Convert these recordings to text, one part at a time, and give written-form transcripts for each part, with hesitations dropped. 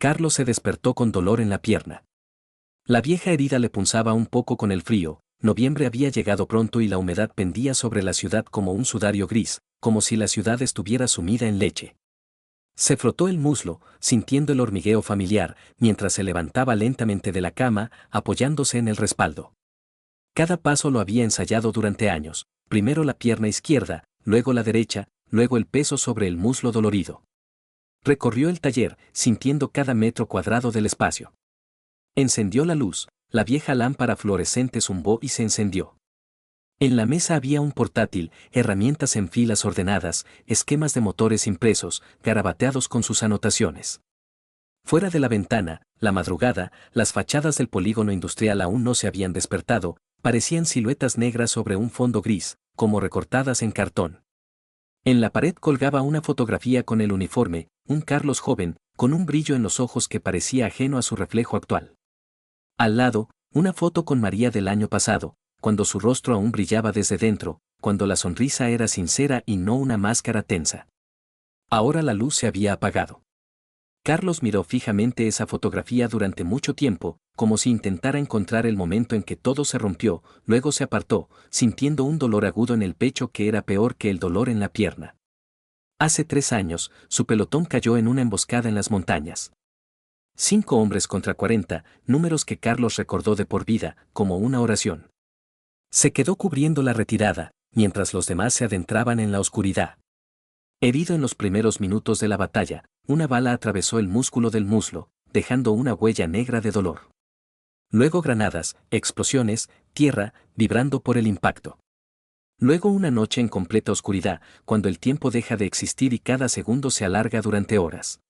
Carlos se despertó con dolor en la pierna. La vieja herida le punzaba un poco con el frío. Noviembre había llegado pronto y la humedad pendía sobre la ciudad como un sudario gris, como si la ciudad estuviera sumida en leche. Se frotó el muslo, sintiendo el hormigueo familiar, mientras se levantaba lentamente de la cama, apoyándose en el respaldo. Cada paso lo había ensayado durante años, primero la pierna izquierda, luego la derecha, luego el peso sobre el muslo dolorido. Recorrió el taller, sintiendo cada metro cuadrado del espacio. Encendió la luz, la vieja lámpara fluorescente zumbó y se encendió. En la mesa había un portátil, herramientas en filas ordenadas, esquemas de motores impresos, garabateados con sus anotaciones. Fuera de la ventana, la madrugada, las fachadas del polígono industrial aún no se habían despertado, parecían siluetas negras sobre un fondo gris, como recortadas en cartón. En la pared colgaba una fotografía con el uniforme, un Carlos joven, con un brillo en los ojos que parecía ajeno a su reflejo actual. Al lado, una foto con María del año pasado, cuando su rostro aún brillaba desde dentro, cuando la sonrisa era sincera y no una máscara tensa. Ahora la luz se había apagado. Carlos miró fijamente esa fotografía durante mucho tiempo, como si intentara encontrar el momento en que todo se rompió, luego se apartó, sintiendo un dolor agudo en el pecho que era peor que el dolor en la pierna. Hace 3 años, su pelotón cayó en una emboscada en las montañas. 5 hombres contra 40, números que Carlos recordó de por vida, como una oración. Se quedó cubriendo la retirada, mientras los demás se adentraban en la oscuridad. Herido en los primeros minutos de la batalla, una bala atravesó el músculo del muslo, dejando una huella negra de dolor. Luego granadas, explosiones, tierra, vibrando por el impacto. Luego una noche en completa oscuridad, cuando el tiempo deja de existir y cada segundo se alarga durante horas.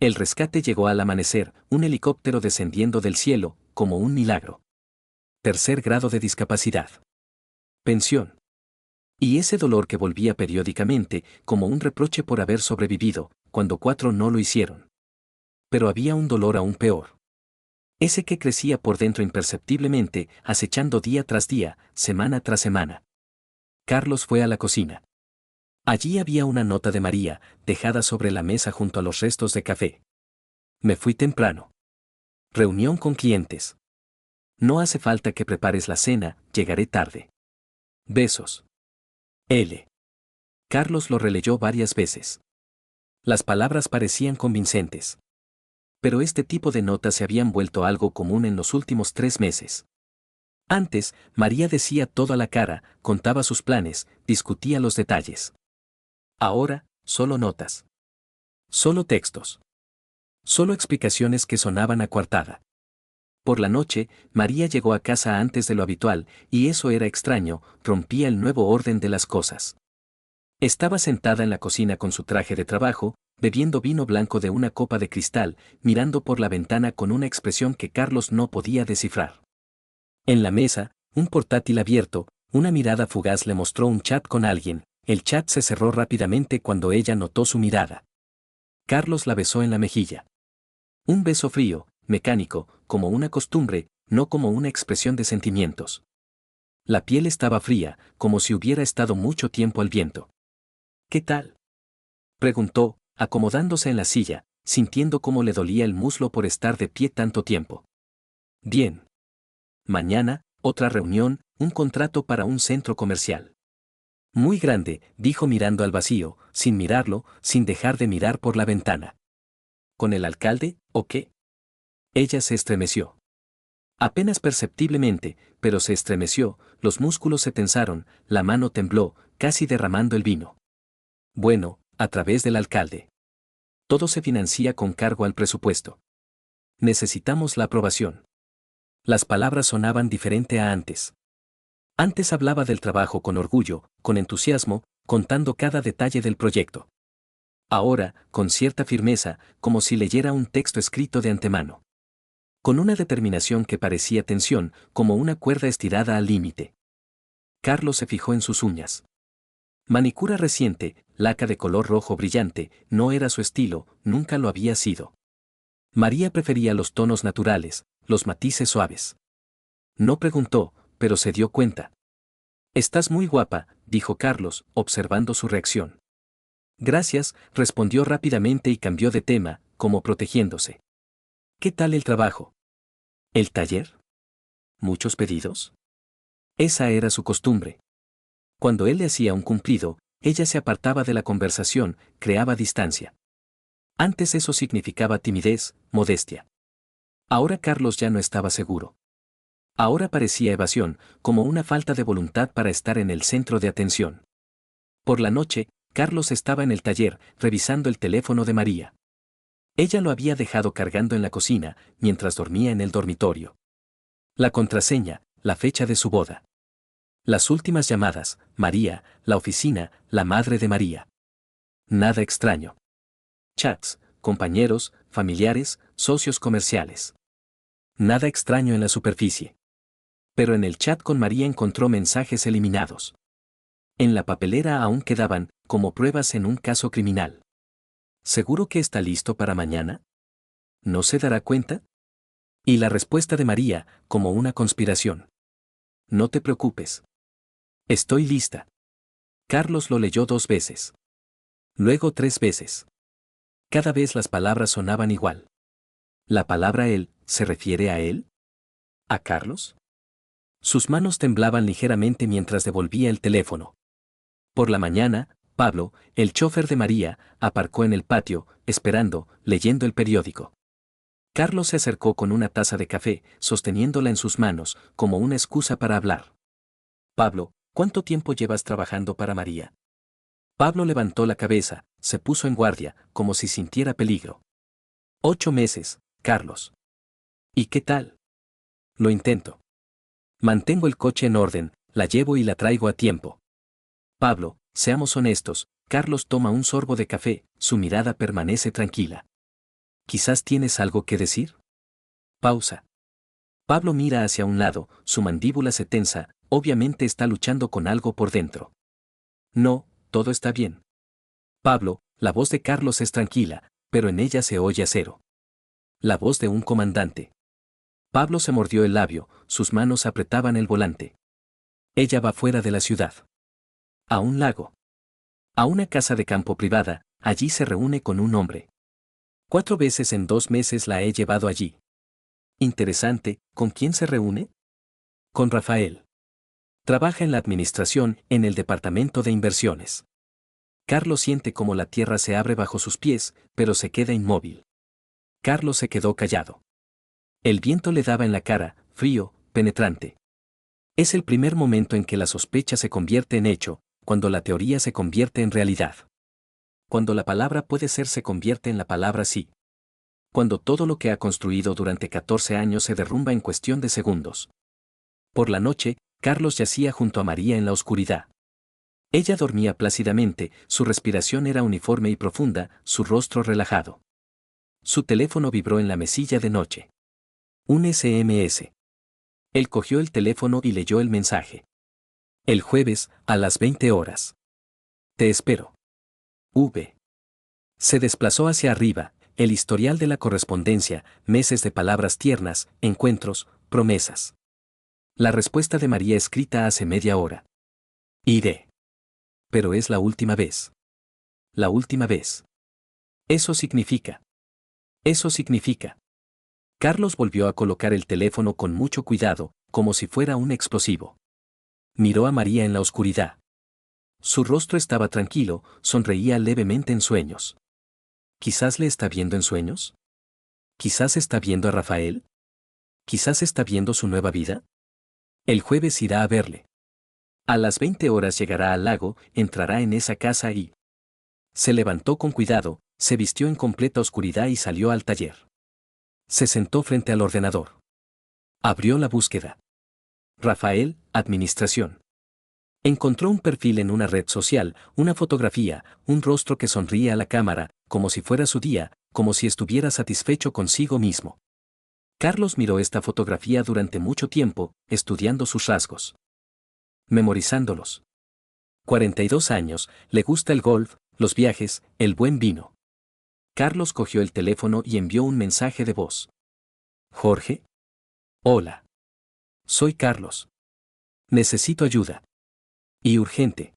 El rescate llegó al amanecer, un helicóptero descendiendo del cielo, como un milagro. 3er grado de discapacidad. Pensión. Y ese dolor que volvía periódicamente, como un reproche por haber sobrevivido, cuando 4 no lo hicieron. Pero había un dolor aún peor. Ese que crecía por dentro imperceptiblemente, acechando día tras día, semana tras semana. Carlos fue a la cocina. Allí había una nota de María, dejada sobre la mesa junto a los restos de café. Me fui temprano. Reunión con clientes. No hace falta que prepares la cena, llegaré tarde. Besos. L. Carlos lo releyó varias veces. Las palabras parecían convincentes. Pero este tipo de notas se habían vuelto algo común en los últimos 3 meses. Antes, María decía todo a la cara, contaba sus planes, discutía los detalles. Ahora, solo notas. Solo textos. Solo explicaciones que sonaban a coartada. Por la noche, María llegó a casa antes de lo habitual, y eso era extraño, rompía el nuevo orden de las cosas. Estaba sentada en la cocina con su traje de trabajo, bebiendo vino blanco de una copa de cristal, mirando por la ventana con una expresión que Carlos no podía descifrar. En la mesa, un portátil abierto, una mirada fugaz le mostró un chat con alguien, el chat se cerró rápidamente cuando ella notó su mirada. Carlos la besó en la mejilla. Un beso frío, mecánico, como una costumbre, no como una expresión de sentimientos. La piel estaba fría, como si hubiera estado mucho tiempo al viento. ¿Qué tal?, preguntó, acomodándose en la silla, sintiendo cómo le dolía el muslo por estar de pie tanto tiempo. Bien. Mañana, otra reunión, un contrato para un centro comercial. Muy grande, dijo mirando al vacío, sin mirarlo, sin dejar de mirar por la ventana. ¿Con el alcalde, o qué? Ella se estremeció. Apenas perceptiblemente, pero se estremeció, los músculos se tensaron, la mano tembló, casi derramando el vino. Bueno, a través del alcalde. Todo se financia con cargo al presupuesto. Necesitamos la aprobación. Las palabras sonaban diferente a antes. Antes hablaba del trabajo con orgullo, con entusiasmo, contando cada detalle del proyecto. Ahora, con cierta firmeza, como si leyera un texto escrito de antemano. Con una determinación que parecía tensión, como una cuerda estirada al límite. Carlos se fijó en sus uñas. Manicura reciente, laca de color rojo brillante, no era su estilo, nunca lo había sido. María prefería los tonos naturales, los matices suaves. No preguntó, pero se dio cuenta. Estás muy guapa, dijo Carlos, observando su reacción. Gracias, respondió rápidamente y cambió de tema, como protegiéndose. ¿Qué tal el trabajo? ¿El taller? ¿Muchos pedidos? Esa era su costumbre. Cuando él le hacía un cumplido, ella se apartaba de la conversación, creaba distancia. Antes eso significaba timidez, modestia. Ahora Carlos ya no estaba seguro. Ahora parecía evasión, como una falta de voluntad para estar en el centro de atención. Por la noche, Carlos estaba en el taller, revisando el teléfono de María. Ella lo había dejado cargando en la cocina, mientras dormía en el dormitorio. La contraseña, la fecha de su boda. Las últimas llamadas, María, la oficina, la madre de María. Nada extraño. Chats, compañeros, familiares, socios comerciales. Nada extraño en la superficie. Pero en el chat con María encontró mensajes eliminados. En la papelera aún quedaban, como pruebas en un caso criminal. ¿Seguro que está listo para mañana? ¿No se dará cuenta? Y la respuesta de María, como una conspiración. No te preocupes. Estoy lista. Carlos lo leyó 2 veces. Luego 3 veces. Cada vez las palabras sonaban igual. ¿La palabra él se refiere a él? ¿A Carlos? Sus manos temblaban ligeramente mientras devolvía el teléfono. Por la mañana, Pablo, el chofer de María, aparcó en el patio, esperando, leyendo el periódico. Carlos se acercó con una taza de café, sosteniéndola en sus manos, como una excusa para hablar. Pablo, ¿cuánto tiempo llevas trabajando para María? Pablo levantó la cabeza, se puso en guardia, como si sintiera peligro. 8 meses, Carlos. ¿Y qué tal? Lo intento. Mantengo el coche en orden, la llevo y la traigo a tiempo. Pablo, seamos honestos, Carlos toma un sorbo de café, su mirada permanece tranquila. ¿Quizás tienes algo que decir? Pausa. Pablo mira hacia un lado, su mandíbula se tensa, obviamente está luchando con algo por dentro. No, todo está bien. Pablo, la voz de Carlos es tranquila, pero en ella se oye acero. La voz de un comandante. Pablo se mordió el labio, sus manos apretaban el volante. Ella va fuera de la ciudad. A un lago. A una casa de campo privada, allí se reúne con un hombre. 4 veces en 2 meses la he llevado allí. Interesante, ¿con quién se reúne? Con Rafael. Trabaja en la administración, en el departamento de inversiones. Carlos siente como la tierra se abre bajo sus pies, pero se queda inmóvil. Carlos se quedó callado. El viento le daba en la cara, frío, penetrante. Es el primer momento en que la sospecha se convierte en hecho, cuando la teoría se convierte en realidad. Cuando la palabra puede ser se convierte en la palabra sí. Cuando todo lo que ha construido durante 14 años se derrumba en cuestión de segundos. Por la noche, Carlos yacía junto a María en la oscuridad. Ella dormía plácidamente, su respiración era uniforme y profunda, su rostro relajado. Su teléfono vibró en la mesilla de noche. Un SMS. Él cogió el teléfono y leyó el mensaje. El jueves, a las 20 horas. Te espero. V. Se desplazó hacia arriba, el historial de la correspondencia, meses de palabras tiernas, encuentros, promesas. La respuesta de María escrita hace media hora. Iré. Pero es la última vez. La última vez. Eso significa. Eso significa. Carlos volvió a colocar el teléfono con mucho cuidado, como si fuera un explosivo. Miró a María en la oscuridad. Su rostro estaba tranquilo, sonreía levemente en sueños. ¿Quizás le está viendo en sueños? ¿Quizás está viendo a Rafael? ¿Quizás está viendo su nueva vida? El jueves irá a verle. A las 20 horas llegará al lago, entrará en esa casa y... Se levantó con cuidado, se vistió en completa oscuridad y salió al taller. Se sentó frente al ordenador. Abrió la búsqueda. Rafael, administración. Encontró un perfil en una red social, una fotografía, un rostro que sonríe a la cámara, como si fuera su día, como si estuviera satisfecho consigo mismo. Carlos miró esta fotografía durante mucho tiempo, estudiando sus rasgos. Memorizándolos. 42 años, le gusta el golf, los viajes, el buen vino. Carlos cogió el teléfono y envió un mensaje de voz. Jorge. Hola. Soy Carlos. Necesito ayuda. Y urgente.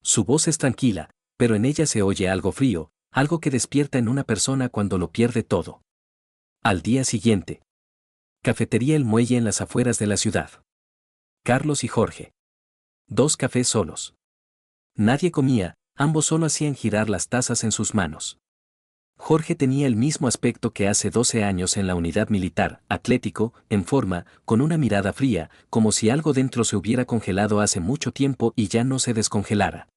Su voz es tranquila, pero en ella se oye algo frío, algo que despierta en una persona cuando lo pierde todo. Al día siguiente. Cafetería El Muelle en las afueras de la ciudad. Carlos y Jorge. 2 cafés solos. Nadie comía, ambos solo hacían girar las tazas en sus manos. Jorge tenía el mismo aspecto que hace 12 años en la unidad militar, atlético, en forma, con una mirada fría, como si algo dentro se hubiera congelado hace mucho tiempo y ya no se descongelara.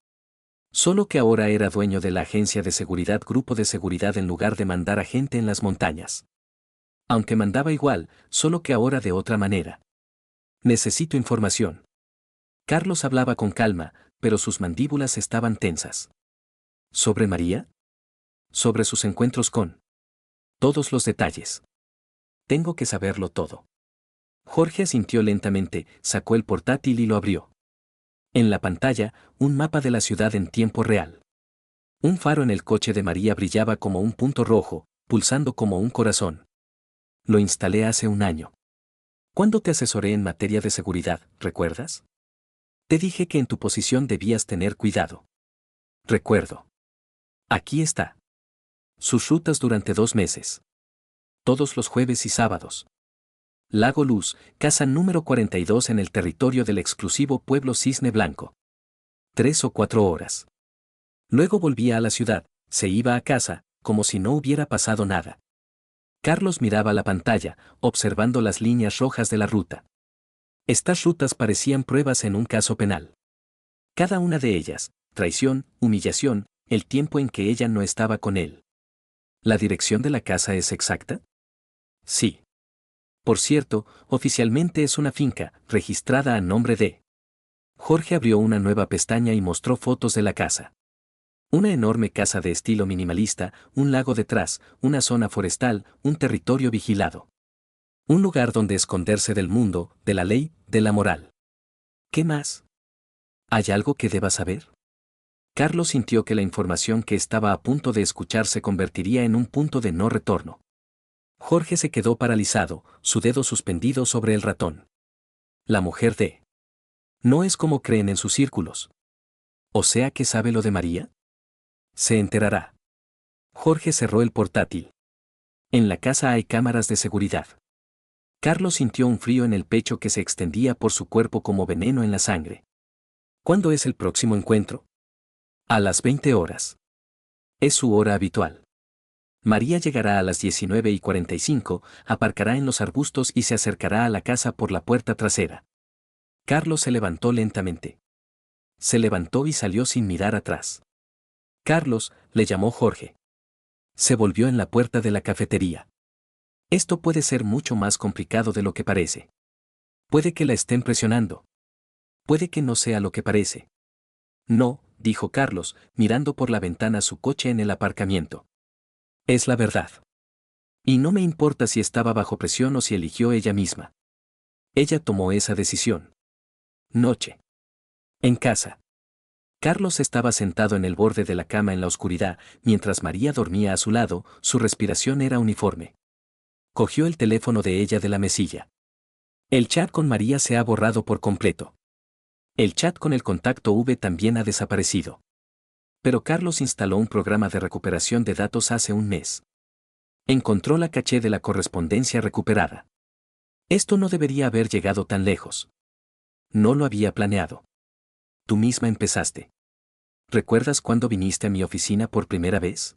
Solo que ahora era dueño de la agencia de seguridad Grupo de Seguridad en lugar de mandar a gente en las montañas. Aunque mandaba igual, solo que ahora de otra manera. Necesito información. Carlos hablaba con calma, pero sus mandíbulas estaban tensas. ¿Sobre María? Sobre sus encuentros con. Todos los detalles. Tengo que saberlo todo. Jorge asintió lentamente, sacó el portátil y lo abrió. En la pantalla, un mapa de la ciudad en tiempo real. Un faro en el coche de María brillaba como un punto rojo, pulsando como un corazón. Lo instalé hace un año. ¿Cuándo te asesoré en materia de seguridad, recuerdas? Te dije que en tu posición debías tener cuidado. Recuerdo. Aquí está. Sus rutas durante 2 meses. Todos los jueves y sábados. Lago Luz, casa número 42 en el territorio del exclusivo pueblo Cisne Blanco. 3 o 4 horas. Luego volvía a la ciudad, se iba a casa, como si no hubiera pasado nada. Carlos miraba la pantalla, observando las líneas rojas de la ruta. Estas rutas parecían pruebas en un caso penal. Cada una de ellas, traición, humillación, el tiempo en que ella no estaba con él. ¿La dirección de la casa es exacta? Sí. Por cierto, oficialmente es una finca, registrada a nombre de. Jorge abrió una nueva pestaña y mostró fotos de la casa. Una enorme casa de estilo minimalista, un lago detrás, una zona forestal, un territorio vigilado. Un lugar donde esconderse del mundo, de la ley, de la moral. ¿Qué más? ¿Hay algo que deba saber? Carlos sintió que la información que estaba a punto de escuchar se convertiría en un punto de no retorno. Jorge se quedó paralizado, su dedo suspendido sobre el ratón. La mujer de. No es como creen en sus círculos. O sea que sabe lo de María. Se enterará. Jorge cerró el portátil. En la casa hay cámaras de seguridad. Carlos sintió un frío en el pecho que se extendía por su cuerpo como veneno en la sangre. ¿Cuándo es el próximo encuentro? A las 20 horas. Es su hora habitual. María llegará a las 19:45, aparcará en los arbustos y se acercará a la casa por la puerta trasera. Carlos se levantó lentamente. Se levantó y salió sin mirar atrás. Carlos, le llamó Jorge. Se volvió en la puerta de la cafetería. Esto puede ser mucho más complicado de lo que parece. Puede que la estén presionando. Puede que no sea lo que parece. No, dijo Carlos, mirando por la ventana su coche en el aparcamiento. Es la verdad. Y no me importa si estaba bajo presión o si eligió ella misma. Ella tomó esa decisión. Noche. En casa. Carlos estaba sentado en el borde de la cama en la oscuridad, mientras María dormía a su lado, su respiración era uniforme. Cogió el teléfono de ella de la mesilla. El chat con María se ha borrado por completo. El chat con el contacto V también ha desaparecido. Pero Carlos instaló un programa de recuperación de datos hace un mes. Encontró la caché de la correspondencia recuperada. Esto no debería haber llegado tan lejos. No lo había planeado. Tú misma empezaste. ¿Recuerdas cuándo viniste a mi oficina por primera vez?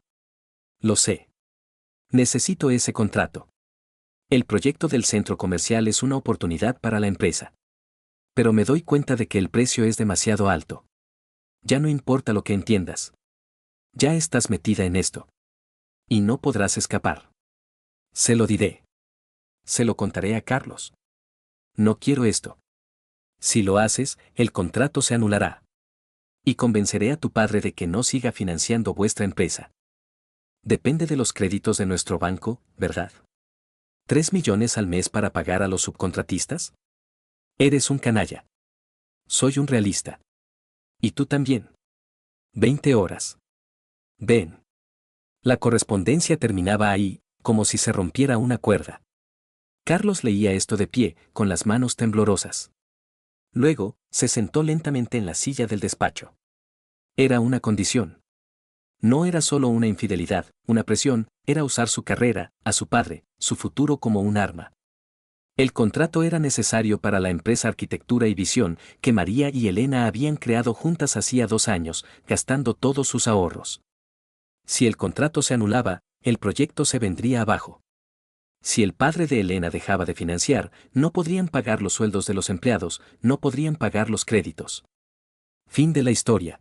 Lo sé. Necesito ese contrato. El proyecto del centro comercial es una oportunidad para la empresa. Pero me doy cuenta de que el precio es demasiado alto. Ya no importa lo que entiendas. Ya estás metida en esto. Y no podrás escapar. Se lo diré. Se lo contaré a Carlos. No quiero esto. Si lo haces, el contrato se anulará. Y convenceré a tu padre de que no siga financiando vuestra empresa. Depende de los créditos de nuestro banco, ¿verdad? ¿3 millones al mes para pagar a los subcontratistas? Eres un canalla. Soy un realista. Y tú también. 20 horas. Ven. La correspondencia terminaba ahí, como si se rompiera una cuerda. Carlos leía esto de pie, con las manos temblorosas. Luego, se sentó lentamente en la silla del despacho. Era una condición. No era solo una infidelidad, una presión, era usar su carrera, a su padre, su futuro como un arma. El contrato era necesario para la empresa Arquitectura y Visión que María y Elena habían creado juntas hacía 2 años, gastando todos sus ahorros. Si el contrato se anulaba, el proyecto se vendría abajo. Si el padre de Elena dejaba de financiar, no podrían pagar los sueldos de los empleados, no podrían pagar los créditos. Fin de la historia.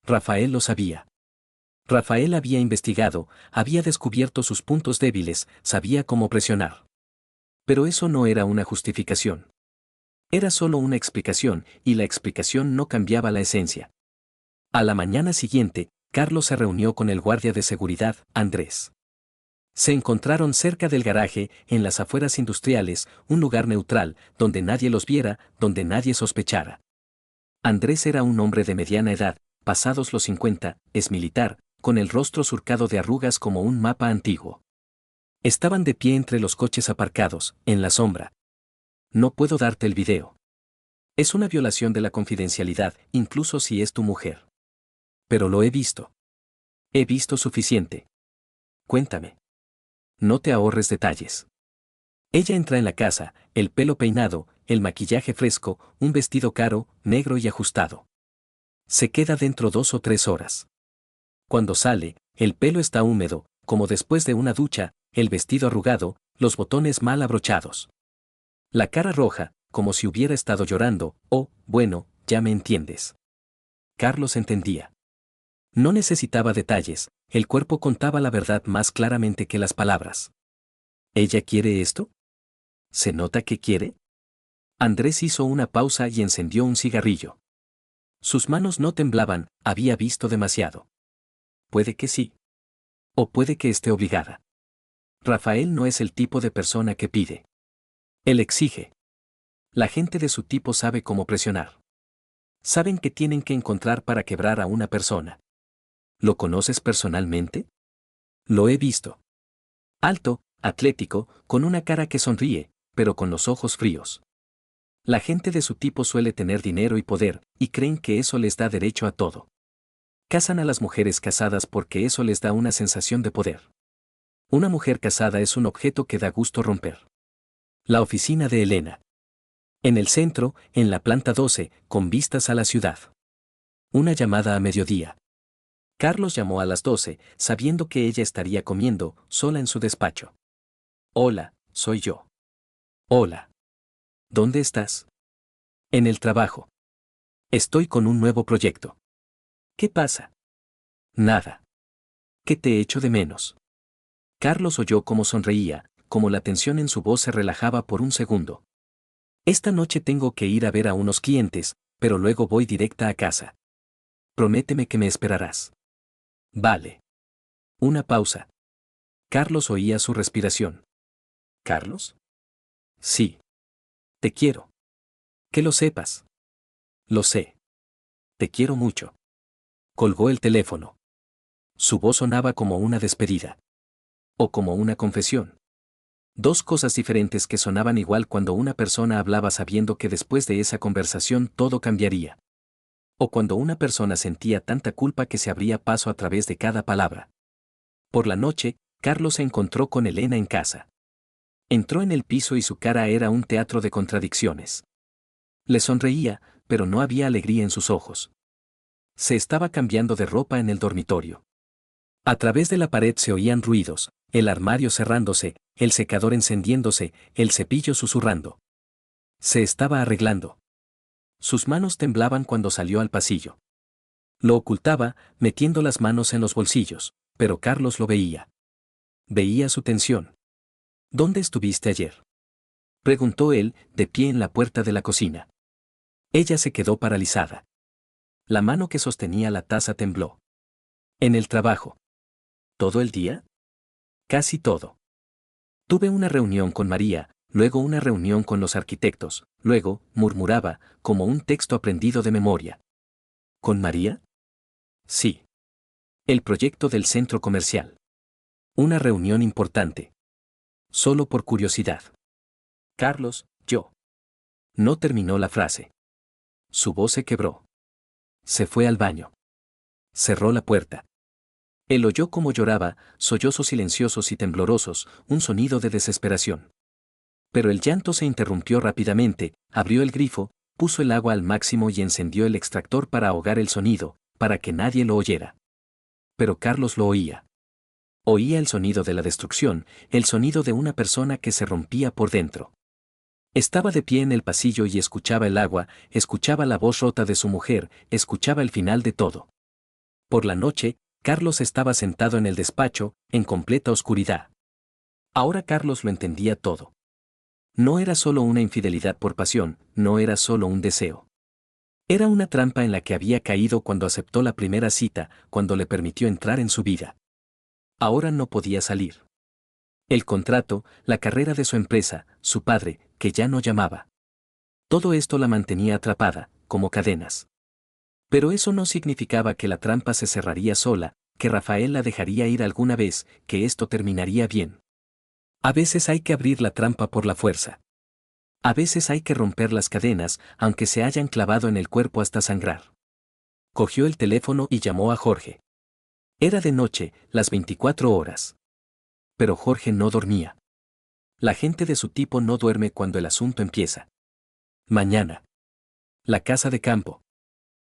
Rafael lo sabía. Rafael había investigado, había descubierto sus puntos débiles, sabía cómo presionar. Pero eso no era una justificación. Era solo una explicación, y la explicación no cambiaba la esencia. A la mañana siguiente, Carlos se reunió con el guardia de seguridad, Andrés. Se encontraron cerca del garaje, en las afueras industriales, un lugar neutral, donde nadie los viera, donde nadie sospechara. Andrés era un hombre de mediana edad, pasados los 50, es militar, con el rostro surcado de arrugas como un mapa antiguo. Estaban de pie entre los coches aparcados, en la sombra. No puedo darte el video. Es una violación de la confidencialidad, incluso si es tu mujer. Pero lo he visto. He visto suficiente. Cuéntame. No te ahorres detalles. Ella entra en la casa, el pelo peinado, el maquillaje fresco, un vestido caro, negro y ajustado. Se queda dentro 2 o 3 horas. Cuando sale, el pelo está húmedo, como después de una ducha, el vestido arrugado, los botones mal abrochados. La cara roja, como si hubiera estado llorando, bueno, ya me entiendes. Carlos entendía. No necesitaba detalles, el cuerpo contaba la verdad más claramente que las palabras. ¿Ella quiere esto? ¿Se nota que quiere? Andrés hizo una pausa y encendió un cigarrillo. Sus manos no temblaban, había visto demasiado. Puede que sí. O puede que esté obligada. Rafael no es el tipo de persona que pide. Él exige. La gente de su tipo sabe cómo presionar. Saben que tienen que encontrar para quebrar a una persona. ¿Lo conoces personalmente? Lo he visto. Alto, atlético, con una cara que sonríe, pero con los ojos fríos. La gente de su tipo suele tener dinero y poder, y creen que eso les da derecho a todo. Casan a las mujeres casadas porque eso les da una sensación de poder. Una mujer casada es un objeto que da gusto romper. La oficina de Elena. En el centro, en la planta 12, con vistas a la ciudad. Una llamada a mediodía. Carlos llamó a las 12, sabiendo que ella estaría comiendo, sola en su despacho. Hola, soy yo. Hola. ¿Dónde estás? En el trabajo. Estoy con un nuevo proyecto. ¿Qué pasa? Nada. ¿Qué te echo de menos? Carlos oyó cómo sonreía, como la tensión en su voz se relajaba por un segundo. Esta noche tengo que ir a ver a unos clientes, pero luego voy directa a casa. Prométeme que me esperarás. Vale. Una pausa. Carlos oía su respiración. ¿Carlos? Sí. Te quiero. Que lo sepas. Lo sé. Te quiero mucho. Colgó el teléfono. Su voz sonaba como una despedida. O como una confesión. Dos cosas diferentes que sonaban igual cuando una persona hablaba sabiendo que después de esa conversación todo cambiaría. O cuando una persona sentía tanta culpa que se abría paso a través de cada palabra. Por la noche, Carlos se encontró con Elena en casa. Entró en el piso y su cara era un teatro de contradicciones. Le sonreía, pero no había alegría en sus ojos. Se estaba cambiando de ropa en el dormitorio. A través de la pared se oían ruidos, el armario cerrándose, el secador encendiéndose, el cepillo susurrando. Se estaba arreglando. Sus manos temblaban cuando salió al pasillo. Lo ocultaba, metiendo las manos en los bolsillos, pero Carlos lo veía. Veía su tensión. ¿Dónde estuviste ayer? Preguntó él, de pie en la puerta de la cocina. Ella se quedó paralizada. La mano que sostenía la taza tembló. En el trabajo. ¿Todo el día? Casi todo. Tuve una reunión con María, luego una reunión con los arquitectos, luego, murmuraba, como un texto aprendido de memoria. ¿Con María? Sí. El proyecto del centro comercial. Una reunión importante. Solo por curiosidad. Carlos, yo. No terminó la frase. Su voz se quebró. Se fue al baño. Cerró la puerta. Él oyó cómo lloraba, sollozos silenciosos y temblorosos, un sonido de desesperación. Pero el llanto se interrumpió rápidamente, abrió el grifo, puso el agua al máximo y encendió el extractor para ahogar el sonido, para que nadie lo oyera. Pero Carlos lo oía. Oía el sonido de la destrucción, el sonido de una persona que se rompía por dentro. Estaba de pie en el pasillo y escuchaba el agua, escuchaba la voz rota de su mujer, escuchaba el final de todo. Por la noche, Carlos estaba sentado en el despacho, en completa oscuridad. Ahora Carlos lo entendía todo. No era solo una infidelidad por pasión, no era solo un deseo. Era una trampa en la que había caído cuando aceptó la primera cita, cuando le permitió entrar en su vida. Ahora no podía salir. El contrato, la carrera de su empresa, su padre, que ya no llamaba. Todo esto la mantenía atrapada, como cadenas. Pero eso no significaba que la trampa se cerraría sola, que Rafael la dejaría ir alguna vez, que esto terminaría bien. A veces hay que abrir la trampa por la fuerza. A veces hay que romper las cadenas, aunque se hayan clavado en el cuerpo hasta sangrar. Cogió el teléfono y llamó a Jorge. Era de noche, las 24 horas. Pero Jorge no dormía. La gente de su tipo no duerme cuando el asunto empieza. Mañana. La casa de campo.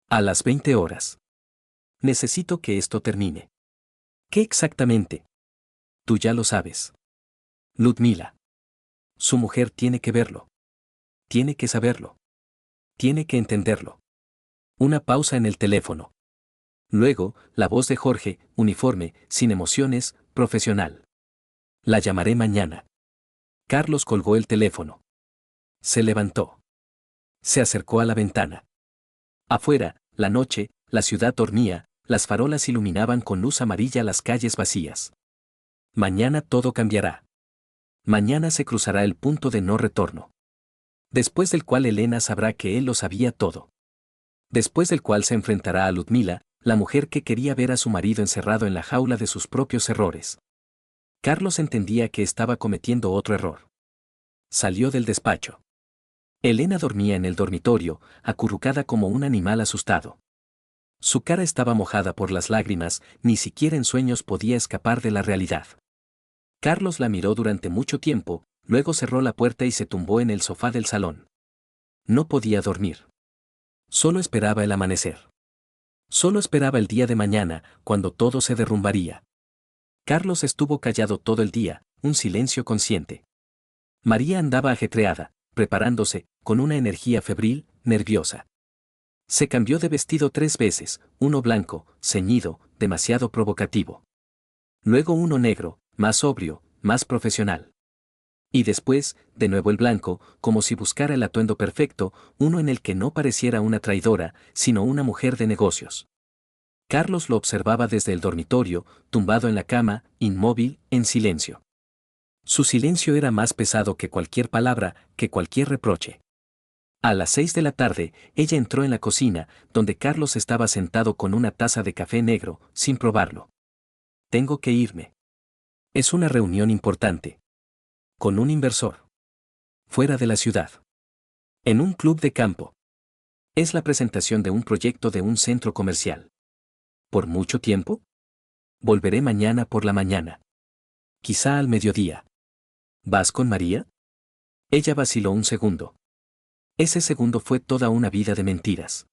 A las 20 horas. Necesito que esto termine. ¿Qué exactamente? Tú ya lo sabes. Ludmila. Su mujer tiene que verlo. Tiene que saberlo. Tiene que entenderlo. Una pausa en el teléfono. Luego, la voz de Jorge, uniforme, sin emociones, profesional. La llamaré mañana. Carlos colgó el teléfono. Se levantó. Se acercó a la ventana. Afuera, la noche, la ciudad dormía, las farolas iluminaban con luz amarilla las calles vacías. Mañana todo cambiará. Mañana se cruzará el punto de no retorno. Después del cual Elena sabrá que él lo sabía todo. Después del cual se enfrentará a Ludmila, la mujer que quería ver a su marido encerrado en la jaula de sus propios errores. Carlos entendía que estaba cometiendo otro error. Salió del despacho. Elena dormía en el dormitorio, acurrucada como un animal asustado. Su cara estaba mojada por las lágrimas, ni siquiera en sueños podía escapar de la realidad. Carlos la miró durante mucho tiempo, luego cerró la puerta y se tumbó en el sofá del salón. No podía dormir. Solo esperaba el amanecer. Solo esperaba el día de mañana, cuando todo se derrumbaría. Carlos estuvo callado todo el día, un silencio consciente. María andaba ajetreada, preparándose, con una energía febril, nerviosa. Se cambió de vestido 3 veces, uno blanco, ceñido, demasiado provocativo. Luego uno negro, más sobrio, más profesional. Y después, de nuevo el blanco, como si buscara el atuendo perfecto, uno en el que no pareciera una traidora, sino una mujer de negocios. Carlos lo observaba desde el dormitorio, tumbado en la cama, inmóvil, en silencio. Su silencio era más pesado que cualquier palabra, que cualquier reproche. A las 6 de la tarde, ella entró en la cocina, donde Carlos estaba sentado con una taza de café negro, sin probarlo. Tengo que irme. Es una reunión importante. Con un inversor. Fuera de la ciudad. En un club de campo. Es la presentación de un proyecto de un centro comercial. ¿Por mucho tiempo? Volveré mañana por la mañana. Quizá al mediodía. ¿Vas con María? Ella vaciló un segundo. Ese segundo fue toda una vida de mentiras.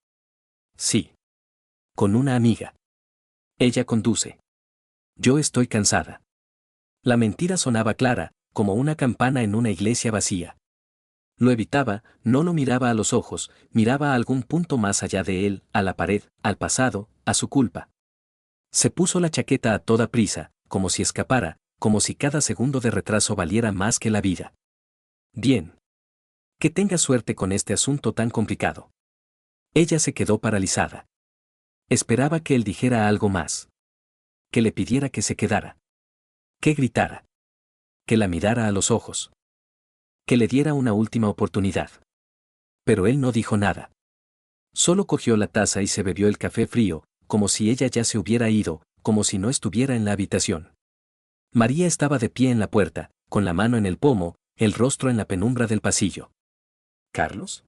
Sí. Con una amiga. Ella conduce. Yo estoy cansada. La mentira sonaba clara, como una campana en una iglesia vacía. Lo evitaba, no lo miraba a los ojos, miraba a algún punto más allá de él, a la pared, al pasado, a su culpa. Se puso la chaqueta a toda prisa, como si escapara, como si cada segundo de retraso valiera más que la vida. Bien. Que tenga suerte con este asunto tan complicado. Ella se quedó paralizada. Esperaba que él dijera algo más. Que le pidiera que se quedara. Que gritara. Que la mirara a los ojos. Que le diera una última oportunidad. Pero él no dijo nada. Solo cogió la taza y se bebió el café frío, como si ella ya se hubiera ido, como si no estuviera en la habitación. María estaba de pie en la puerta, con la mano en el pomo, el rostro en la penumbra del pasillo. ¿Carlos?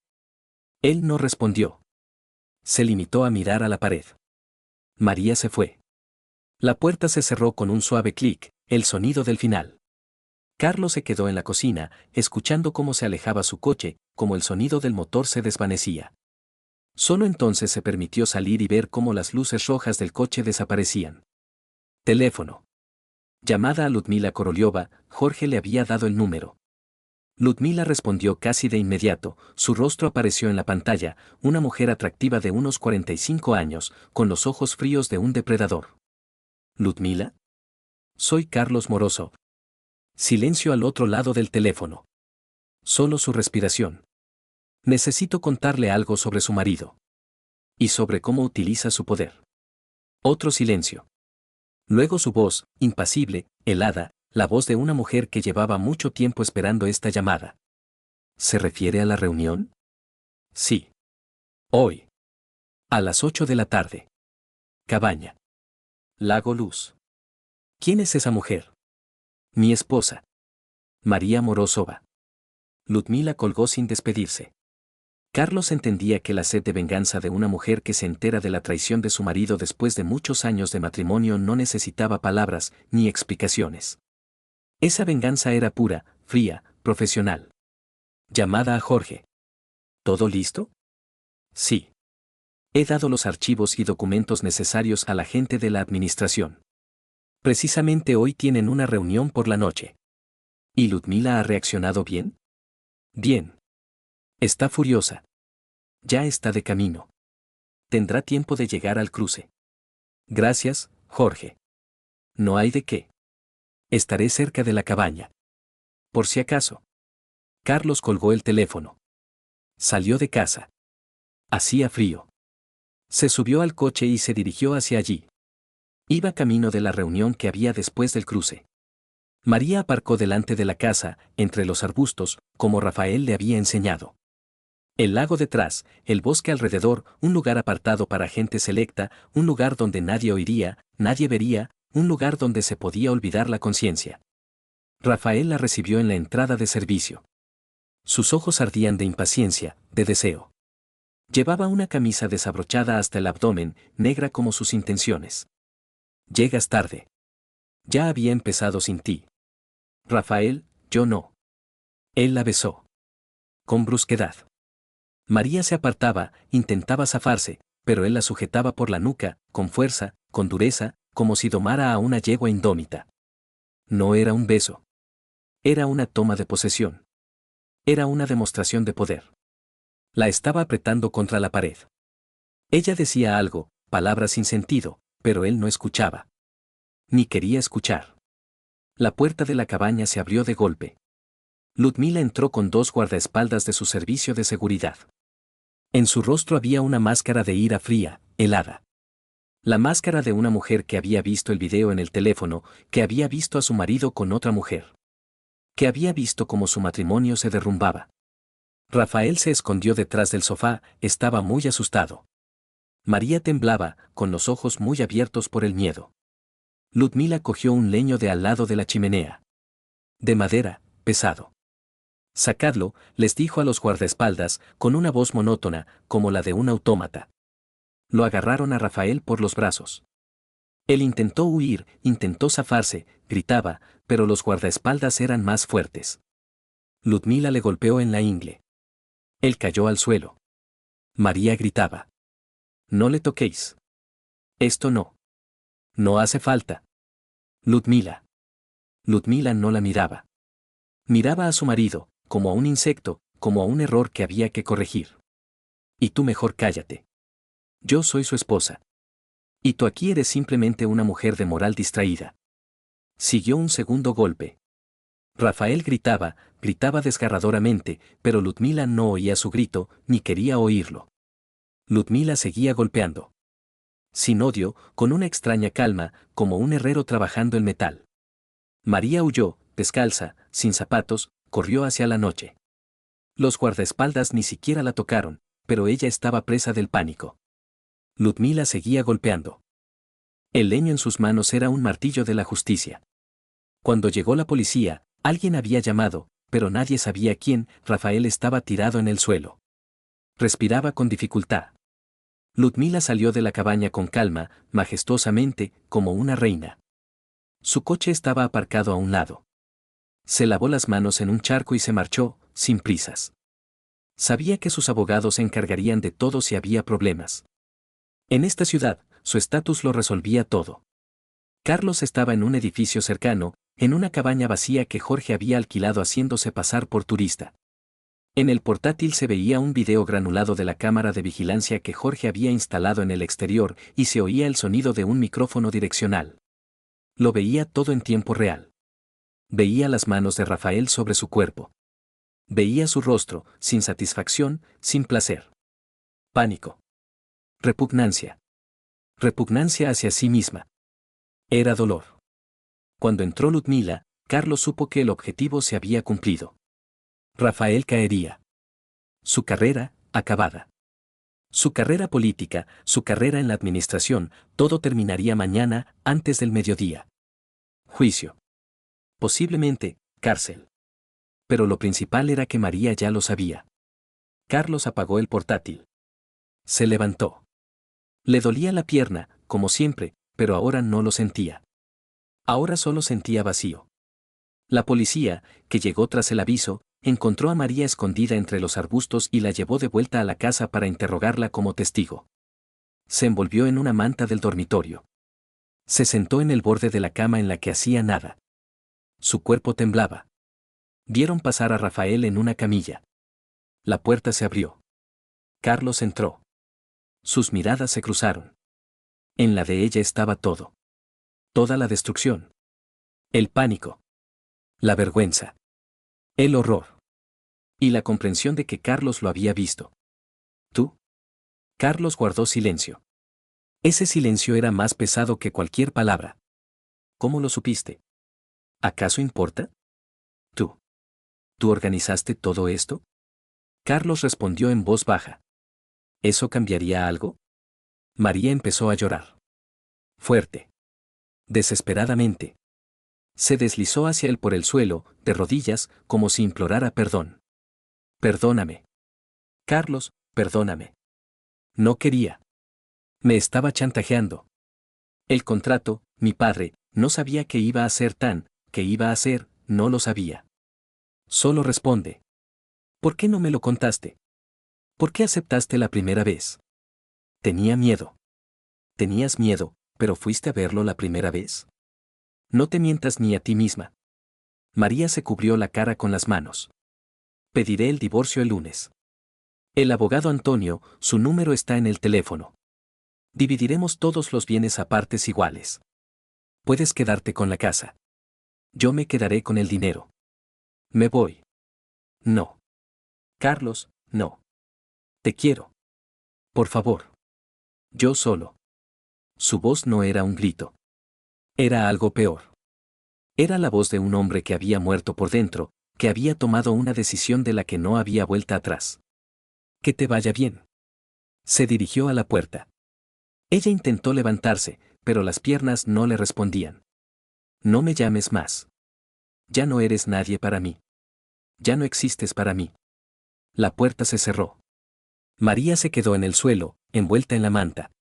Él no respondió. Se limitó a mirar a la pared. María se fue. La puerta se cerró con un suave clic, el sonido del final. Carlos se quedó en la cocina, escuchando cómo se alejaba su coche, como el sonido del motor se desvanecía. Solo entonces se permitió salir y ver cómo las luces rojas del coche desaparecían. Teléfono. Llamada a Ludmila Korolyova, Jorge le había dado el número. Ludmila respondió casi de inmediato, su rostro apareció en la pantalla, una mujer atractiva de unos 45 años, con los ojos fríos de un depredador. ¿Ludmila? Soy Carlos Moroso. Silencio al otro lado del teléfono. Solo su respiración. Necesito contarle algo sobre su marido. Y sobre cómo utiliza su poder. Otro silencio. Luego su voz, impasible, helada, la voz de una mujer que llevaba mucho tiempo esperando esta llamada. ¿Se refiere a la reunión? Sí. Hoy. A las 8 de la tarde. Cabaña. Lago Luz. ¿Quién es esa mujer? Mi esposa. María Morozova. Ludmila colgó sin despedirse. Carlos entendía que la sed de venganza de una mujer que se entera de la traición de su marido después de muchos años de matrimonio no necesitaba palabras ni explicaciones. Esa venganza era pura, fría, profesional. Llamada a Jorge. ¿Todo listo? Sí. He dado los archivos y documentos necesarios a la gente de la administración. Precisamente hoy tienen una reunión por la noche. ¿Y Ludmila ha reaccionado bien? Bien. Está furiosa. Ya está de camino. Tendrá tiempo de llegar al cruce. Gracias, Jorge. No hay de qué. Estaré cerca de la cabaña. Por si acaso. Carlos colgó el teléfono. Salió de casa. Hacía frío. Se subió al coche y se dirigió hacia allí. Iba camino de la reunión que había después del cruce. María aparcó delante de la casa, entre los arbustos, como Rafael le había enseñado. El lago detrás, el bosque alrededor, un lugar apartado para gente selecta, un lugar donde nadie oiría, nadie vería, un lugar donde se podía olvidar la conciencia. Rafael la recibió en la entrada de servicio. Sus ojos ardían de impaciencia, de deseo. Llevaba una camisa desabrochada hasta el abdomen, negra como sus intenciones. Llegas tarde. Ya había empezado sin ti. Rafael, yo no. Él la besó. Con brusquedad. María se apartaba, intentaba zafarse, pero él la sujetaba por la nuca, con fuerza, con dureza, como si domara a una yegua indómita. No era un beso. Era una toma de posesión. Era una demostración de poder. La estaba apretando contra la pared. Ella decía algo, palabras sin sentido, pero él no escuchaba. Ni quería escuchar. La puerta de la cabaña se abrió de golpe. Ludmila entró con dos guardaespaldas de su servicio de seguridad. En su rostro había una máscara de ira fría, helada. La máscara de una mujer que había visto el video en el teléfono, que había visto a su marido con otra mujer. Que había visto cómo su matrimonio se derrumbaba. Rafael se escondió detrás del sofá, estaba muy asustado. María temblaba, con los ojos muy abiertos por el miedo. Ludmila cogió un leño de al lado de la chimenea. De madera, pesado. Sacadlo, les dijo a los guardaespaldas, con una voz monótona, como la de un autómata. Lo agarraron a Rafael por los brazos. Él intentó huir, intentó zafarse, gritaba, pero los guardaespaldas eran más fuertes. Ludmila le golpeó en la ingle. Él cayó al suelo. María gritaba. No le toquéis. Esto no. No hace falta. Ludmila. Ludmila no la miraba. Miraba a su marido, como a un insecto, como a un error que había que corregir. Y tú mejor cállate. Yo soy su esposa. Y tú aquí eres simplemente una mujer de moral distraída. Siguió un segundo golpe. Rafael gritaba, gritaba desgarradoramente, pero Ludmila no oía su grito, ni quería oírlo. Ludmila seguía golpeando. Sin odio, con una extraña calma, como un herrero trabajando el metal. María huyó, descalza, sin zapatos, corrió hacia la noche. Los guardaespaldas ni siquiera la tocaron, pero ella estaba presa del pánico. Ludmila seguía golpeando. El leño en sus manos era un martillo de la justicia. Cuando llegó la policía, alguien había llamado, pero nadie sabía quién. Rafael estaba tirado en el suelo. Respiraba con dificultad. Ludmila salió de la cabaña con calma, majestuosamente, como una reina. Su coche estaba aparcado a un lado. Se lavó las manos en un charco y se marchó, sin prisas. Sabía que sus abogados se encargarían de todo si había problemas. En esta ciudad, su estatus lo resolvía todo. Carlos estaba en un edificio cercano, en una cabaña vacía que Jorge había alquilado haciéndose pasar por turista. En el portátil se veía un video granulado de la cámara de vigilancia que Jorge había instalado en el exterior y se oía el sonido de un micrófono direccional. Lo veía todo en tiempo real. Veía las manos de Rafael sobre su cuerpo. Veía su rostro, sin satisfacción, sin placer. Pánico. Repugnancia. Repugnancia hacia sí misma. Era dolor. Cuando entró Ludmila, Carlos supo que el objetivo se había cumplido. Rafael caería. Su carrera, acabada. Su carrera política, su carrera en la administración, todo terminaría mañana, antes del mediodía. Juicio. Posiblemente, cárcel. Pero lo principal era que María ya lo sabía. Carlos apagó el portátil. Se levantó. Le dolía la pierna, como siempre, pero ahora no lo sentía. Ahora solo sentía vacío. La policía, que llegó tras el aviso, encontró a María escondida entre los arbustos y la llevó de vuelta a la casa para interrogarla como testigo. Se envolvió en una manta del dormitorio. Se sentó en el borde de la cama en la que hacía nada. Su cuerpo temblaba. Vieron pasar a Rafael en una camilla. La puerta se abrió. Carlos entró. Sus miradas se cruzaron. En la de ella estaba todo. Toda la destrucción. El pánico. La vergüenza. El horror. Y la comprensión de que Carlos lo había visto. ¿Tú? Carlos guardó silencio. Ese silencio era más pesado que cualquier palabra. ¿Cómo lo supiste? ¿Acaso importa? ¿Tú? ¿Tú organizaste todo esto? Carlos respondió en voz baja. ¿Eso cambiaría algo? María empezó a llorar. Fuerte. Desesperadamente. Se deslizó hacia él por el suelo, de rodillas, como si implorara perdón. Perdóname. Carlos, perdóname. No quería. Me estaba chantajeando. El contrato, mi padre, no sabía que iba a ser que iba a ser, no lo sabía. Solo responde. ¿Por qué no me lo contaste? ¿Por qué aceptaste la primera vez? Tenía miedo. Tenías miedo, pero fuiste a verlo la primera vez. No te mientas ni a ti misma. María se cubrió la cara con las manos. Pediré el divorcio el lunes. El abogado Antonio, su número está en el teléfono. Dividiremos todos los bienes a partes iguales. Puedes quedarte con la casa. Yo me quedaré con el dinero. Me voy. No. Carlos, no. Te quiero. Por favor. Yo solo. Su voz no era un grito. Era algo peor. Era la voz de un hombre que había muerto por dentro, que había tomado una decisión de la que no había vuelta atrás. Que te vaya bien. Se dirigió a la puerta. Ella intentó levantarse, pero las piernas no le respondían. No me llames más. Ya no eres nadie para mí. Ya no existes para mí. La puerta se cerró. María se quedó en el suelo, envuelta en la manta.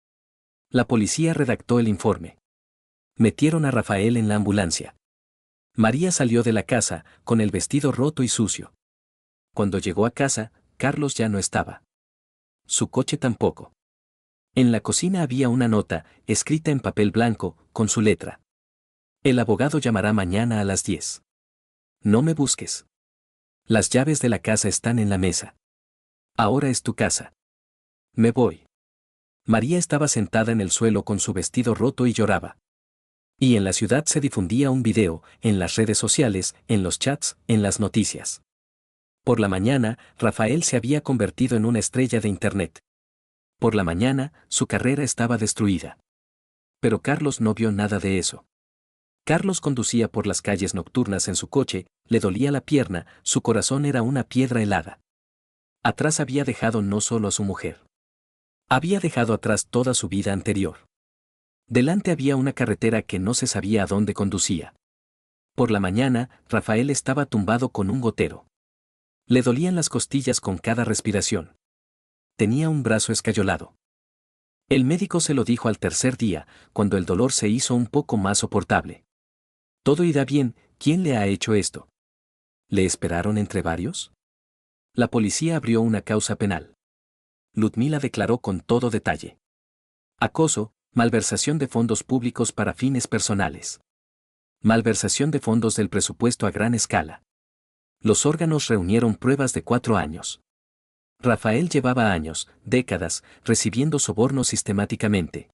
La policía redactó el informe. Metieron a Rafael en la ambulancia. María salió de la casa, con el vestido roto y sucio. Cuando llegó a casa, Carlos ya no estaba. Su coche tampoco. En la cocina había una nota, escrita en papel blanco, con su letra. El abogado llamará mañana a las 10. No me busques. Las llaves de la casa están en la mesa. Ahora es tu casa. Me voy. María estaba sentada en el suelo con su vestido roto y lloraba. Y en la ciudad se difundía un video, en las redes sociales, en los chats, en las noticias. Por la mañana, Rafael se había convertido en una estrella de Internet. Por la mañana, su carrera estaba destruida. Pero Carlos no vio nada de eso. Carlos conducía por las calles nocturnas en su coche, le dolía la pierna, su corazón era una piedra helada. Atrás había dejado no solo a su mujer. Había dejado atrás toda su vida anterior. Delante había una carretera que no se sabía a dónde conducía. Por la mañana, Rafael estaba tumbado con un gotero. Le dolían las costillas con cada respiración. Tenía un brazo escayolado. El médico se lo dijo al tercer día, cuando el dolor se hizo un poco más soportable. Todo irá bien, ¿quién le ha hecho esto? ¿Le esperaron entre varios? La policía abrió una causa penal. Ludmila declaró con todo detalle. Acoso, malversación de fondos públicos para fines personales. Malversación de fondos del presupuesto a gran escala. Los órganos reunieron pruebas de 4 años. Rafael llevaba años, décadas, recibiendo sobornos sistemáticamente.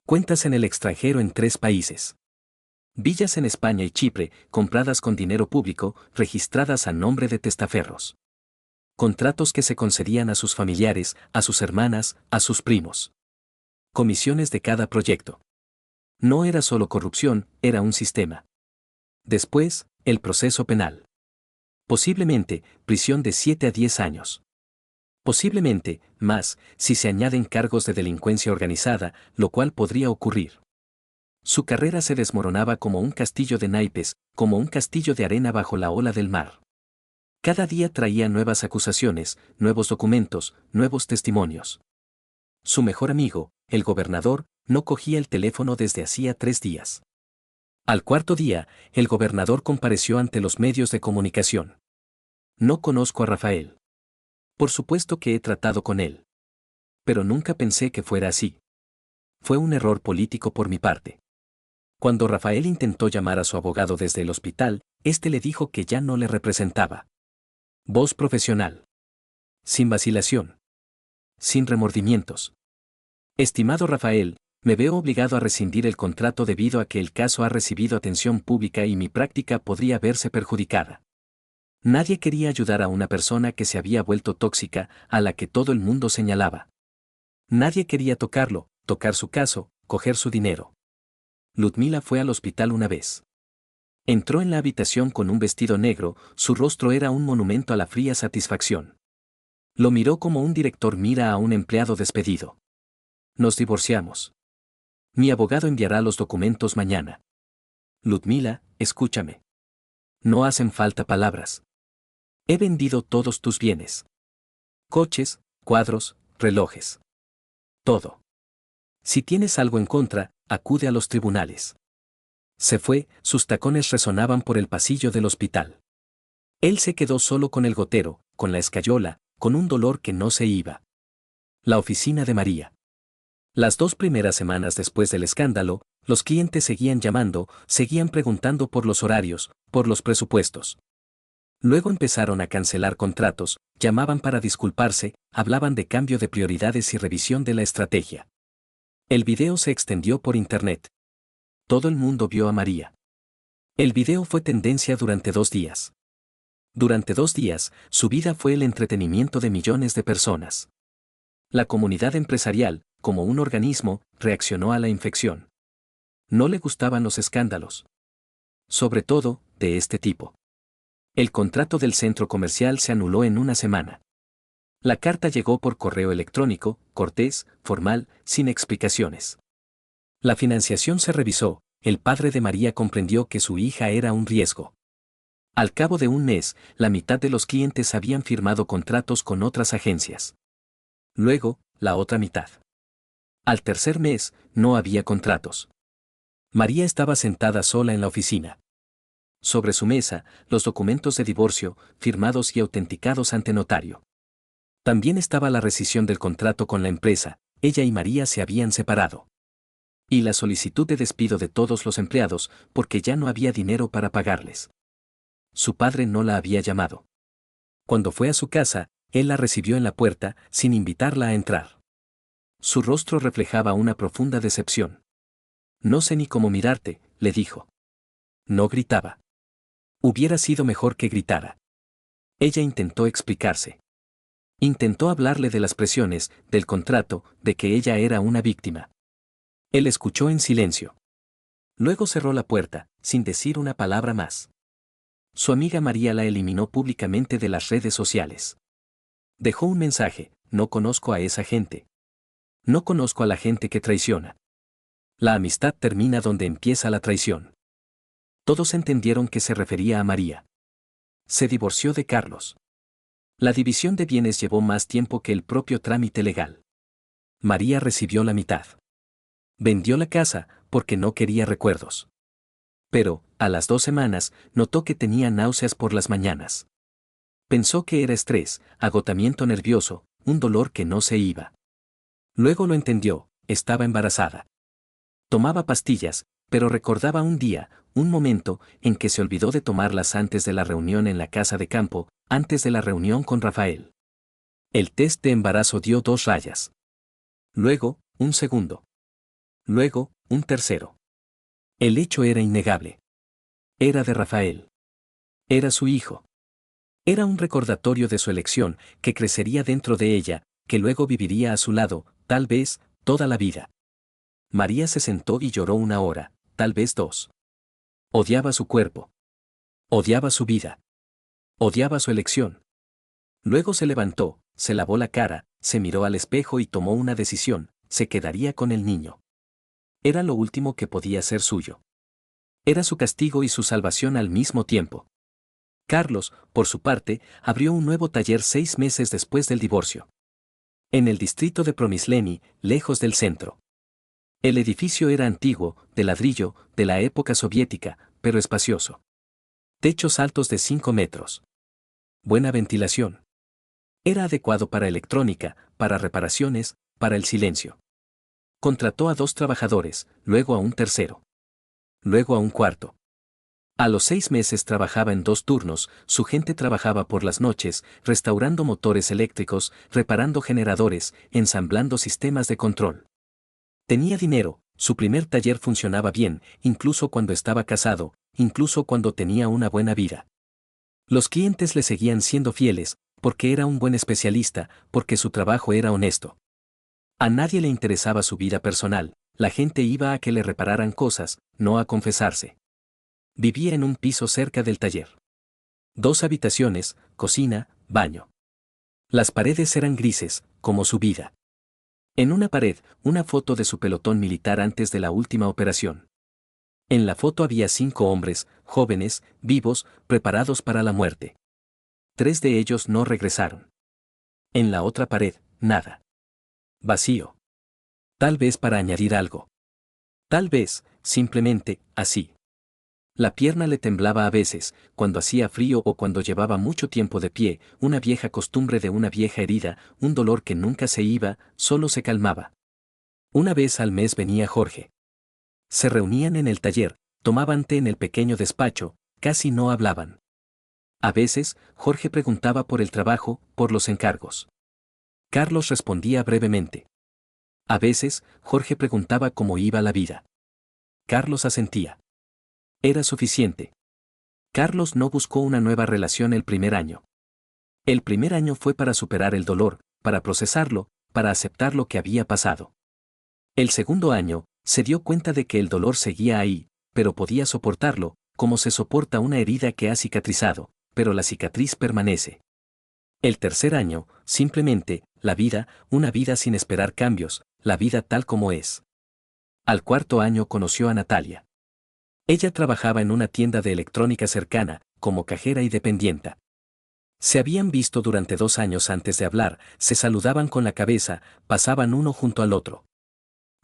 Cuentas en el extranjero en 3 países. Villas en España y Chipre, compradas con dinero público, registradas a nombre de testaferros. Contratos que se concedían a sus familiares, a sus hermanas, a sus primos. Comisiones de cada proyecto. No era solo corrupción, era un sistema. Después, el proceso penal. Posiblemente, prisión de 7 a 10 años. Posiblemente, más, si se añaden cargos de delincuencia organizada, lo cual podría ocurrir. Su carrera se desmoronaba como un castillo de naipes, como un castillo de arena bajo la ola del mar. Cada día traía nuevas acusaciones, nuevos documentos, nuevos testimonios. Su mejor amigo, el gobernador, no cogía el teléfono desde hacía 3 días. Al cuarto día, el gobernador compareció ante los medios de comunicación. No conozco a Rafael. Por supuesto que he tratado con él. Pero nunca pensé que fuera así. Fue un error político por mi parte. Cuando Rafael intentó llamar a su abogado desde el hospital, este le dijo que ya no le representaba. Voz profesional. Sin vacilación. Sin remordimientos. Estimado Rafael, me veo obligado a rescindir el contrato debido a que el caso ha recibido atención pública y mi práctica podría verse perjudicada. Nadie quería ayudar a una persona que se había vuelto tóxica, a la que todo el mundo señalaba. Nadie quería tocarlo, tocar su caso, coger su dinero. Ludmila fue al hospital una vez. Entró en la habitación con un vestido negro, su rostro era un monumento a la fría satisfacción. Lo miró como un director mira a un empleado despedido. Nos divorciamos. Mi abogado enviará los documentos mañana. Ludmila, escúchame. No hacen falta palabras. He vendido todos tus bienes. Coches, cuadros, relojes. Todo. Si tienes algo en contra, acude a los tribunales. Se fue, sus tacones resonaban por el pasillo del hospital. Él se quedó solo con el gotero, con la escayola, con un dolor que no se iba. La oficina de María. Las 2 primeras semanas después del escándalo, los clientes seguían llamando, seguían preguntando por los horarios, por los presupuestos. Luego empezaron a cancelar contratos, llamaban para disculparse, hablaban de cambio de prioridades y revisión de la estrategia. El video se extendió por internet. Todo el mundo vio a María. El video fue tendencia durante 2 días. Durante 2 días, su vida fue el entretenimiento de millones de personas. La comunidad empresarial, como un organismo, reaccionó a la infección. No le gustaban los escándalos. Sobre todo, de este tipo. El contrato del centro comercial se anuló en una semana. La carta llegó por correo electrónico, cortés, formal, sin explicaciones. La financiación se revisó, el padre de María comprendió que su hija era un riesgo. Al cabo de un mes, la mitad de los clientes habían firmado contratos con otras agencias. Luego, la otra mitad. Al tercer mes, no había contratos. María estaba sentada sola en la oficina. Sobre su mesa, los documentos de divorcio, firmados y autenticados ante notario. También estaba la rescisión del contrato con la empresa, ella y María se habían separado. Y la solicitud de despido de todos los empleados, porque ya no había dinero para pagarles. Su padre no la había llamado. Cuando fue a su casa, él la recibió en la puerta, sin invitarla a entrar. Su rostro reflejaba una profunda decepción. No sé ni cómo mirarte, le dijo. No gritaba. Hubiera sido mejor que gritara. Ella intentó explicarse. Intentó hablarle de las presiones, del contrato, de que ella era una víctima. Él escuchó en silencio. Luego cerró la puerta, sin decir una palabra más. Su amiga María la eliminó públicamente de las redes sociales. Dejó un mensaje: no conozco a esa gente. No conozco a la gente que traiciona. La amistad termina donde empieza la traición. Todos entendieron que se refería a María. Se divorció de Carlos. La división de bienes llevó más tiempo que el propio trámite legal. María recibió la mitad. Vendió la casa porque no quería recuerdos. Pero, a las 2 semanas, notó que tenía náuseas por las mañanas. Pensó que era estrés, agotamiento nervioso, un dolor que no se iba. Luego lo entendió, estaba embarazada. Tomaba pastillas, pero recordaba un día, un momento, en que se olvidó de tomarlas antes de la reunión en la casa de campo, antes de la reunión con Rafael. El test de embarazo dio 2 rayas. Luego, un segundo. Luego, un tercero. El hecho era innegable. Era de Rafael. Era su hijo. Era un recordatorio de su elección, que crecería dentro de ella, que luego viviría a su lado, tal vez, toda la vida. María se sentó y lloró 1 hora, tal vez 2. Odiaba su cuerpo. Odiaba su vida. Odiaba su elección. Luego se levantó, se lavó la cara, se miró al espejo y tomó una decisión: se quedaría con el niño. Era lo último que podía ser suyo. Era su castigo y su salvación al mismo tiempo. Carlos, por su parte, abrió un nuevo taller 6 meses después del divorcio. En el distrito de Promisleni, lejos del centro. El edificio era antiguo, de ladrillo, de la época soviética, pero espacioso. Techos altos de 5 metros. Buena ventilación. Era adecuado para electrónica, para reparaciones, para el silencio. Contrató a 2 trabajadores, luego a un tercero. Luego a un cuarto. A los 6 meses trabajaba en 2 turnos, su gente trabajaba por las noches, restaurando motores eléctricos, reparando generadores, ensamblando sistemas de control. Tenía dinero, su primer taller funcionaba bien, incluso cuando estaba casado, incluso cuando tenía una buena vida. Los clientes le seguían siendo fieles, porque era un buen especialista, porque su trabajo era honesto. A nadie le interesaba su vida personal, la gente iba a que le repararan cosas, no a confesarse. Vivía en un piso cerca del taller. 2 habitaciones, cocina, baño. Las paredes eran grises, como su vida. En una pared, una foto de su pelotón militar antes de la última operación. En la foto había 5 hombres, jóvenes, vivos, preparados para la muerte. 3 de ellos no regresaron. En la otra pared, nada. Vacío. Tal vez para añadir algo. Tal vez, simplemente, así. La pierna le temblaba a veces, cuando hacía frío o cuando llevaba mucho tiempo de pie, una vieja costumbre de una vieja herida, un dolor que nunca se iba, solo se calmaba. Una vez al mes venía Jorge. Se reunían en el taller, tomaban té en el pequeño despacho, casi no hablaban. A veces, Jorge preguntaba por el trabajo, por los encargos. Carlos respondía brevemente. A veces, Jorge preguntaba cómo iba la vida. Carlos asentía. Era suficiente. Carlos no buscó una nueva relación el primer año. El primer año fue para superar el dolor, para procesarlo, para aceptar lo que había pasado. El segundo año, se dio cuenta de que el dolor seguía ahí, pero podía soportarlo, como se soporta una herida que ha cicatrizado, pero la cicatriz permanece. El tercer año, simplemente, la vida, una vida sin esperar cambios, la vida tal como es. Al cuarto año conoció a Natalia. Ella trabajaba en una tienda de electrónica cercana, como cajera y dependienta. Se habían visto durante 2 años antes de hablar, se saludaban con la cabeza, pasaban uno junto al otro.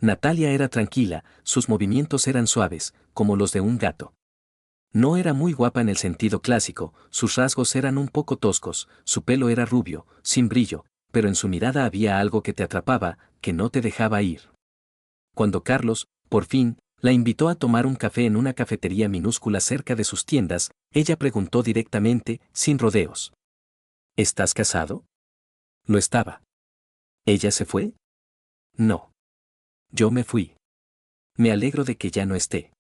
Natalia era tranquila, sus movimientos eran suaves, como los de un gato. No era muy guapa en el sentido clásico, sus rasgos eran un poco toscos, su pelo era rubio, sin brillo, pero en su mirada había algo que te atrapaba, que no te dejaba ir. Cuando Carlos, por fin, la invitó a tomar un café en una cafetería minúscula cerca de sus tiendas, ella preguntó directamente, sin rodeos. ¿Estás casado? Lo estaba. ¿Ella se fue? No. Yo me fui. Me alegro de que ya no esté.